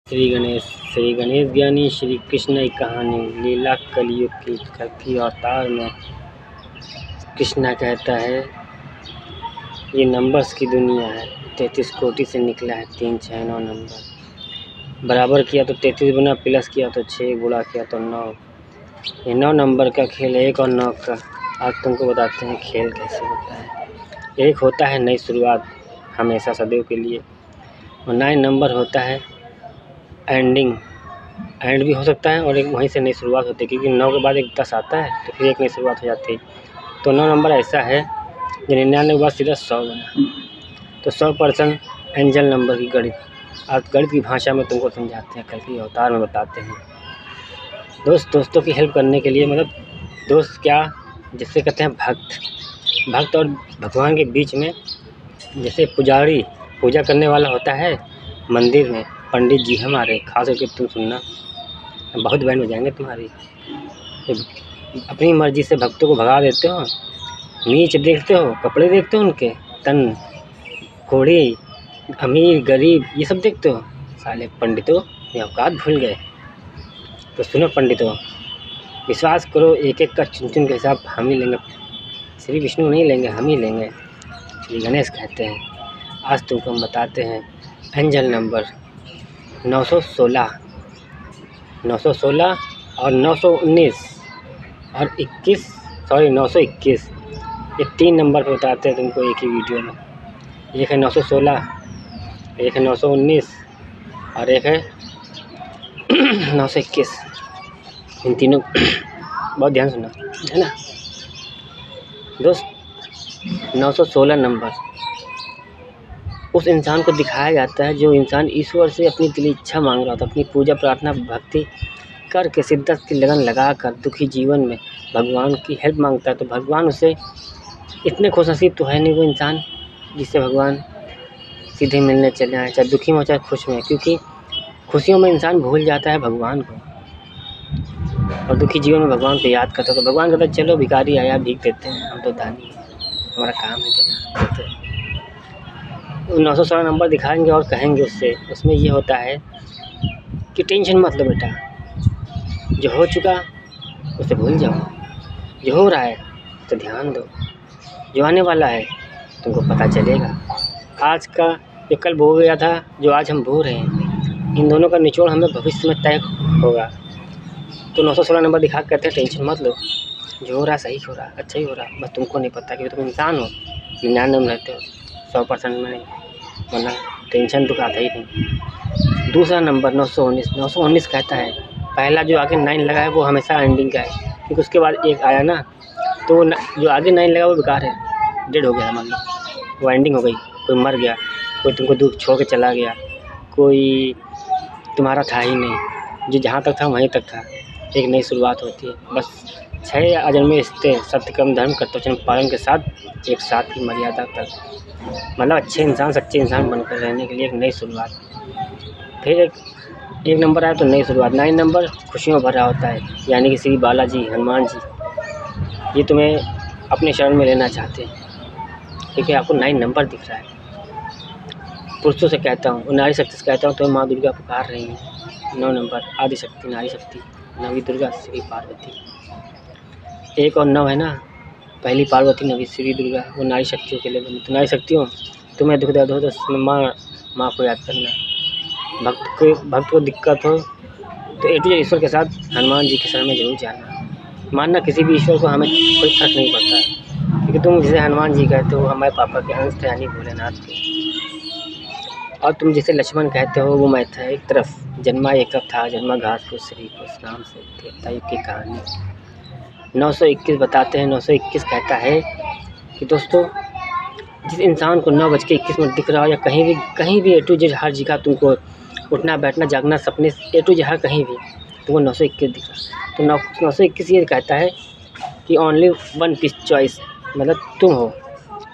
श्री गणेश ज्ञानी श्री कृष्ण की कहानी। लीला कलयुग की कलकी अवतार में कृष्णा कहता है ये नंबर्स की दुनिया है। 33 कोटि से निकला है 3 6 9 नंबर। बराबर किया तो 33 गुना, प्लस किया तो 6, गुणा किया तो 9। ये 9 नंबर का खेल है, 1 और 9 का। आज तुमको बताते हैं खेल कैसे होता है। एक होता है नई शुरुआत हमेशा सदैव के लिए, और 9 नंबर होता है एंड भी हो सकता है, और एक वहीं से नई शुरुआत होती है, क्योंकि 9 के बाद एक 10 आता है तो फिर एक नई शुरुआत हो जाती है। तो 9 नंबर ऐसा है जो 99 के बाद सीधा 100 बना। तो 100% एंजल नंबर की गणित आज गणित की भाषा में तुमको समझाते हैं, कलकी अवतार में बताते हैं। दोस्तों की हेल्प करने के लिए, मतलब दोस्त क्या, जिससे कहते हैं भक्त और भगवान के बीच में, जैसे पुजारी पूजा करने वाला होता है मंदिर में, पंडित जी हमारे, खास करके तुम सुनना, बहुत बैंड हो जाएंगे तुम्हारी। अपनी मर्जी से भक्तों को भगा देते हो, नीच देखते हो, कपड़े देखते हो उनके, तन कोड़ी, अमीर गरीब ये सब देखते हो। साले पंडितों ये औकात भूल गए। तो सुनो पंडितों, विश्वास करो, एक एक का चुन के हिसाब हम ही लेंगे। श्री विष्णु नहीं लेंगे, हम ही लेंगे। श्री गणेश कहते हैं आज तुमको हम बताते हैं एंजल नंबर 916 और 919 और 921। ये 3 नंबर पे बताते हैं तुमको एक ही वीडियो में। एक है 916, एक है 919 और एक है 921। इन तीनों बहुत ध्यान सुनना है ना दोस्त। 916 नंबर उस इंसान को दिखाया जाता है जो इंसान ईश्वर से अपनी दिली इच्छा मांग रहा था, अपनी पूजा प्रार्थना भक्ति करके शिद्दत की लगन लगाकर दुखी जीवन में भगवान की हेल्प मांगता है। तो भगवान उसे इतने खुशनसीब तो है नहीं वो इंसान जिससे भगवान सीधे मिलने चले आए, चाहे दुखी में चाहे खुश में, क्योंकि खुशियों में इंसान भूल जाता है भगवान को, और दुखी जीवन में भगवान को याद करता है। तो भगवान कहता है चलो भिखारी आया भीख देते हैं, हम तो दानी हैं, हमारा काम है देना, देते हैं। 916 नंबर दिखाएंगे और कहेंगे उसमें ये होता है कि टेंशन मत लो बेटा, जो हो चुका उसे भूल जाओ, जो हो रहा है तो ध्यान दो, जो आने वाला है तुमको पता चलेगा। आज का जो कल भो गया था, जो आज हम भो रहे हैं, इन दोनों का निचोड़ हमें भविष्य में तय होगा। तो 916 नंबर दिखा के कहते हैं टेंशन मत लो, जो हो रहा सही हो रहा, अच्छा ही हो रहा, बस तुमको नहीं पता कि तुम इंसान हो, 99 में रहते हो, 100% में नहीं, वरना टेंशन तो आता ही नहीं। दूसरा नंबर 919 कहता है पहला जो आगे 9 लगा है वो हमेशा एंडिंग का है, क्योंकि उसके बाद एक आया ना, तो जो आगे 9 लगा वो बेकार है, डेड हो गया, मान लो वो एंडिंग हो गई। कोई मर गया, कोई तुमको दूर छोड़ के चला गया, कोई तुम्हारा था ही नहीं, जो जहाँ तक था वहीं तक था। एक नई शुरुआत होती है। बस 6 अजन्मे रिश्ते सत्य कर्म धर्म कर्तव्य पालन के साथ एक साथ की मर्यादा तक, मतलब अच्छे इंसान सच्चे इंसान बनकर रहने के लिए एक नई शुरुआत। फिर एक नंबर आया तो नई शुरुआत। 9 नंबर खुशियों भरा होता है, यानी कि श्री बालाजी हनुमान जी ये तुम्हें अपने शरण में लेना चाहते हैं, ठीक है। आपको 9 नंबर दिख रहा है। पुरुषों से कहता हूँ, नारी शक्ति से कहता हूँ, तो माँ दुर्गा पुकार रही हैं। 9 नंबर आदि शक्ति, नारी शक्ति, नवी दुर्गा, श्री पार्वती। 1 और 9 है ना, पहली पार्वती, नवी श्री दुर्गा, वो नारी शक्तियों के लिए बनी। तो नारी शक्तियों तुम्हें दुख दर्द हो तो माँ को याद करना। भक्त को दिक्कत हो तो A to Z ईश्वर के साथ हनुमान जी के शरण में जरूर जाना। मानना किसी भी ईश्वर को हमें कोई फर्क नहीं पड़ता है, क्योंकि तुम जिसे हनुमान जी कहते हो हमारे पापा के अंश थे, यानी भोलेनाथ के, और तुम जिसे लक्ष्मण कहते हो वो मैं था। एक तरफ जन्मा एक तरफ था जन्मा घास को श्री कृष्ण नाम से त्रेता युग की कहानी। 921 बताते हैं। 921 कहता है कि दोस्तों जिस इंसान को 9:21 दिख रहा हो, या कहीं भी A to Z हर जगह तुमको उठना बैठना जागना सपने A to Z हर कहीं भी तुमको 921 दिख रहा, तो 921 ये कहता है कि ओनली वन पीस चॉइस, मतलब तुम हो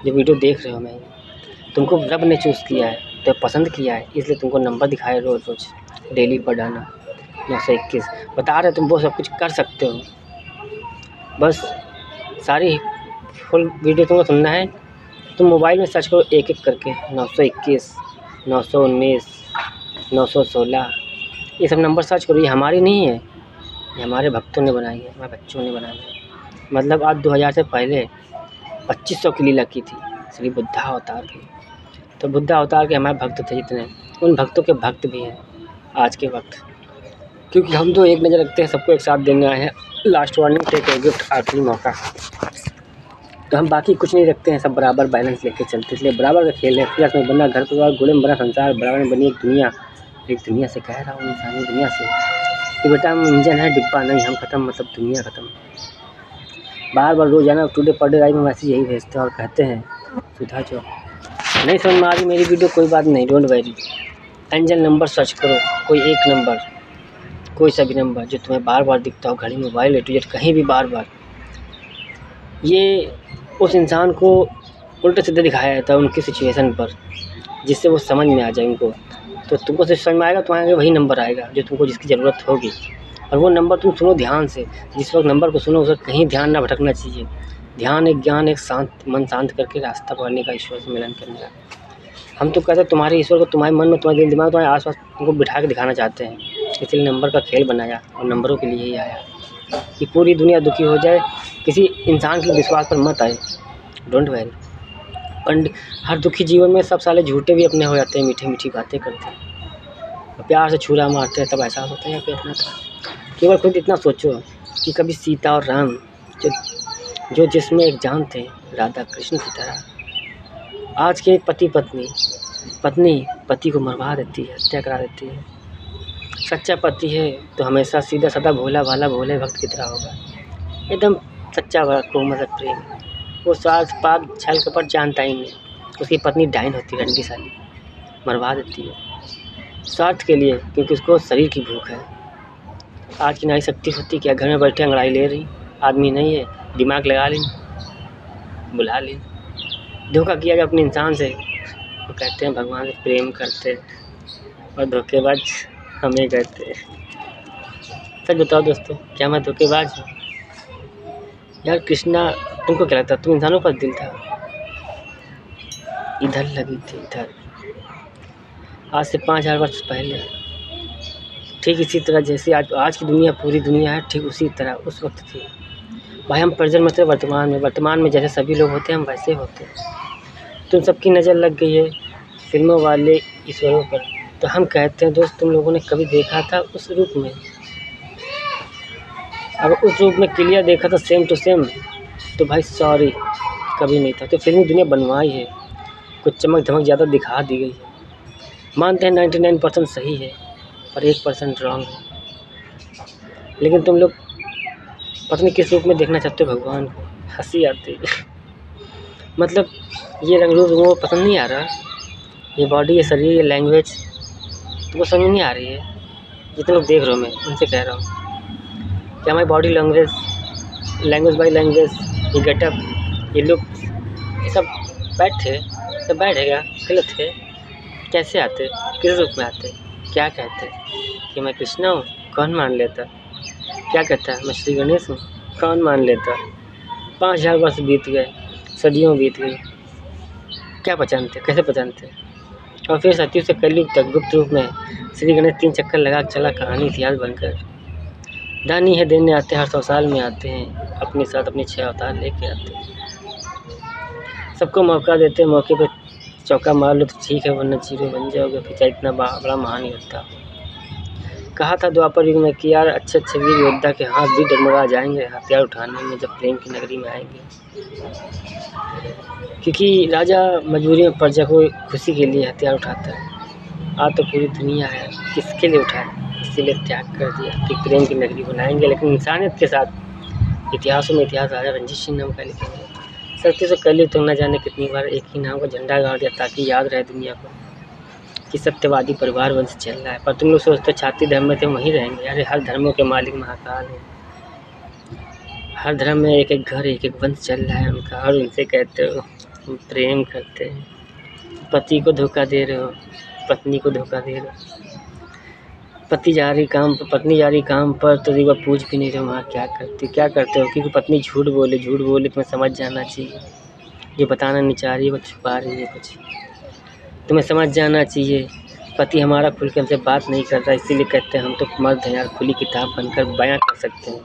जो वीडियो देख रहे हो, मैं तुमको रब ने चूज़ किया है, तो पसंद किया है, इसलिए तुमको नंबर दिखाए रोज़ डेली बढ़ाना। 921 बता रहे तुम वो सब कुछ कर सकते हो। बस सारी फुल वीडियो तुमको सुनना है। तुम मोबाइल में सर्च करो एक एक करके, 921, 919, 916 ये सब नंबर सर्च करो, ये हमारी नहीं है, ये हमारे भक्तों ने बनाई है, हमारे बच्चों ने बनाई है। मतलब आज 2000 से पहले 2500 की लीला की थी श्री बुद्धा अवतार की। तो बुद्धा अवतार के हमारे भक्त थे जितने, उन भक्तों के भक्त भी हैं आज के वक्त, क्योंकि हम तो एक नज़र रखते हैं, सबको एक साथ देने आए हैं। Last warning, take a gift, आखिरी मौका। तो हम बाकी कुछ नहीं रखते हैं, सब बराबर बैलेंस लेके चलते, इसलिए बराबर का खेल है। प्लस में बना घर परिवार, घोड़े में बना संसार, बराबर में बनी एक दुनिया से कह रहा हूँ, इंसानी दुनिया से कि बेटा हम इंजन है, डिब्बा नहीं, हम ख़त्म, मतलब दुनिया ख़त्म। बार बार रोज़ाना टुडे पर डे लाइफ में मैसेज यही भेजते हैं और कहते हैं सुधा जो नहीं समझ में आ रही मेरी वीडियो, कोई बात नहीं, don't worry, angel number search करो, कोई एक नंबर, कोई सा भी नंबर जो तुम्हें बार बार दिखता हो, घड़ी, मोबाइल, ए टू जेड, कहीं भी बार बार, ये उस इंसान को उल्टे सीधे दिखाया जाता है उनकी सिचुएशन पर, जिससे वो समझ में आ जाए उनको। तो तुमको सिर्फ समझ में आएगा, तुम्हारे वही नंबर आएगा जो तुमको, जिसकी ज़रूरत होगी। और वो नंबर तुम सुनो ध्यान से, जिस वक्त नंबर को सुनो उस वक्त कहीं ध्यान ना भटकना चाहिए। ध्यान एक ज्ञान, एक शांत मन शांत करके रास्ता पकड़ने का, ईश्वर से मिलन करने का। हम तो कहते हैं तुम्हारे ईश्वर को तुम्हारे मन में, तुम्हारे दिल दिमाग, तुम्हारे आसपास तुमको बिठा के दिखाना चाहते हैं, इसलिए नंबर का खेल बनाया और नंबरों के लिए ही आया कि पूरी दुनिया दुखी हो जाए, किसी इंसान के विश्वास पर मत आए, डोंट वरी। पंडित, हर दुखी जीवन में सब साले झूठे भी अपने हो जाते हैं, मीठी मीठी बातें करते हैं, प्यार से छुरा मारते हैं, तब एहसास होता है कि अपना था। केवल खुद इतना सोचो कि कभी सीता और राम जो जिसमें एक जान थे, राधा कृष्ण की तरह, आज के पति पत्नी पति को मरवा देती है, हत्या करा देती है। सच्चा पति है तो हमेशा सीधा साधा भोला भाला भोले भक्त की तरह होगा, एकदम सच्चा वाला कोमल प्रेम। वो स्वार्थ पाप छल कपट जानता ही नहीं। उसकी पत्नी डाइन होती है, रंडी साली, मरवा देती है स्वार्थ के लिए, क्योंकि उसको शरीर की भूख है। आज की नारी शक्ति होती क्या, घर में बैठे अंगड़ाई ले रही, आदमी नहीं है, दिमाग लगा ली, बुला ली, धोखा किया जाए अपने इंसान से। वो कहते हैं भगवान से प्रेम करते और धोखेबाज हमें कहते हैं। सच बताओ दोस्तों, क्या मैं धोखेबाज हूँ? यार कृष्णा, तुमको क्या लगता है तुम इंसानों का दिल था? इधर लगी थी, इधर, आज से 5000 वर्ष पहले, ठीक इसी तरह जैसे आज की दुनिया, पूरी दुनिया है, ठीक उसी तरह उस वक्त थी। भाई हम प्रेजेंट में थे, वर्तमान में जैसे सभी लोग होते हैं हम वैसे होते हैं। तुम सबकी नज़र लग गई है फिल्मों वाले ईश्वरों पर, तो हम कहते हैं दोस्त तुम लोगों ने कभी देखा था उस रूप में? अगर उस रूप में क्लियर देखा था सेम टू सेम, तो भाई सॉरी, कभी नहीं था। तो फिल्मी दुनिया बनवाई है, कुछ चमक धमक ज़्यादा दिखा दी गई है। मानते हैं 99% सही है, पर 1% रॉन्ग है। लेकिन तुम लोग पता नहीं किस रूप में देखना चाहते हो भगवान को, हंसी आती है। मतलब ये रंग रूप वो पसंद नहीं आ रहा, ये बॉडी, ये शरीर, ये लैंग्वेज तुमको समझ नहीं आ रही है। जितने लोग देख रहे हो मैं उनसे कह रहा हूँ, क्या हमारी बॉडी लैंग्वेज बाई लैंग्वेज, ये गेटअप, ये लुक, ये सब बैठेगा, गलत है। कैसे आते, किस रूप में आते, क्या कहते कि मैं कृष्णा हूँ, कौन मान लेता? क्या कहता है मैं श्री गणेश हूँ, कौन मान लेता? 5000 वर्ष बीत गए, सदियों बीत गई, क्या पहचानते, कैसे पहचानते? और फिर सतयुग से कलयुग तक गुप्त रूप में श्री गणेश 3 चक्कर लगा चला, कहानी इतिहास बनकर। दानी है देने आते, हर 100 साल में आते हैं, अपने साथ अपने 6 अवतार लेके आते हैं। सबको मौका देते हैं, मौके पे चौका मार लो तो ठीक है, वरना जीरो बन जाओगे, फिर चाहे इतना बड़ा महान योद्धा। कहा था द्वापर युग में कि यार अच्छे वीर योद्धा के हाथ भी डगमगा जाएंगे हथियार उठाने में, जब प्रेम की नगरी में आएंगे। क्योंकि राजा मजबूरी में प्रजा को खुशी के लिए हथियार उठाता है। आज तो पूरी दुनिया है, किसके लिए उठाए, इसीलिए त्याग कर दिया कि प्रेम की नगरी बनाएंगे। लेकिन इंसानियत के साथ इतिहासों में इतिहास राजा रंजीत सिंह नाम का लिखेंगे। सत्य से कल तो न जाने कितनी बार एक ही नाम का झंडा गाड़ दिया, ताकि याद रहे दुनिया को कि सत्यवादी परिवार वंश चल रहा है। पर तुम लोग सोचते छाती धर्म में तो वहीं रहेंगे। अरे हर धर्मों के मालिक महाकाल है, हर धर्म में एक एक घर, एक एक वंश चल रहा है उनका, और उनसे कहते हो प्रेम करते हैं। पति को धोखा दे रहे हो, पत्नी को धोखा दे रहे हो। पति जा रही काम पर, पत्नी जा रही काम पर, तो एक बार पूछ भी नहीं रहे वहाँ क्या करते हो। क्योंकि पत्नी झूठ बोले तुम्हें समझ जाना चाहिए। जो बताना नहीं चाह रही वो छुपा रही है कुछ, तुम्हें समझ जाना चाहिए। पति हमारा खुल के हमसे बात नहीं कर रहा, इसीलिए कहते हैं हम तो मर्द हैं यार, खुली किताब बनकर बयां कर सकते हैं।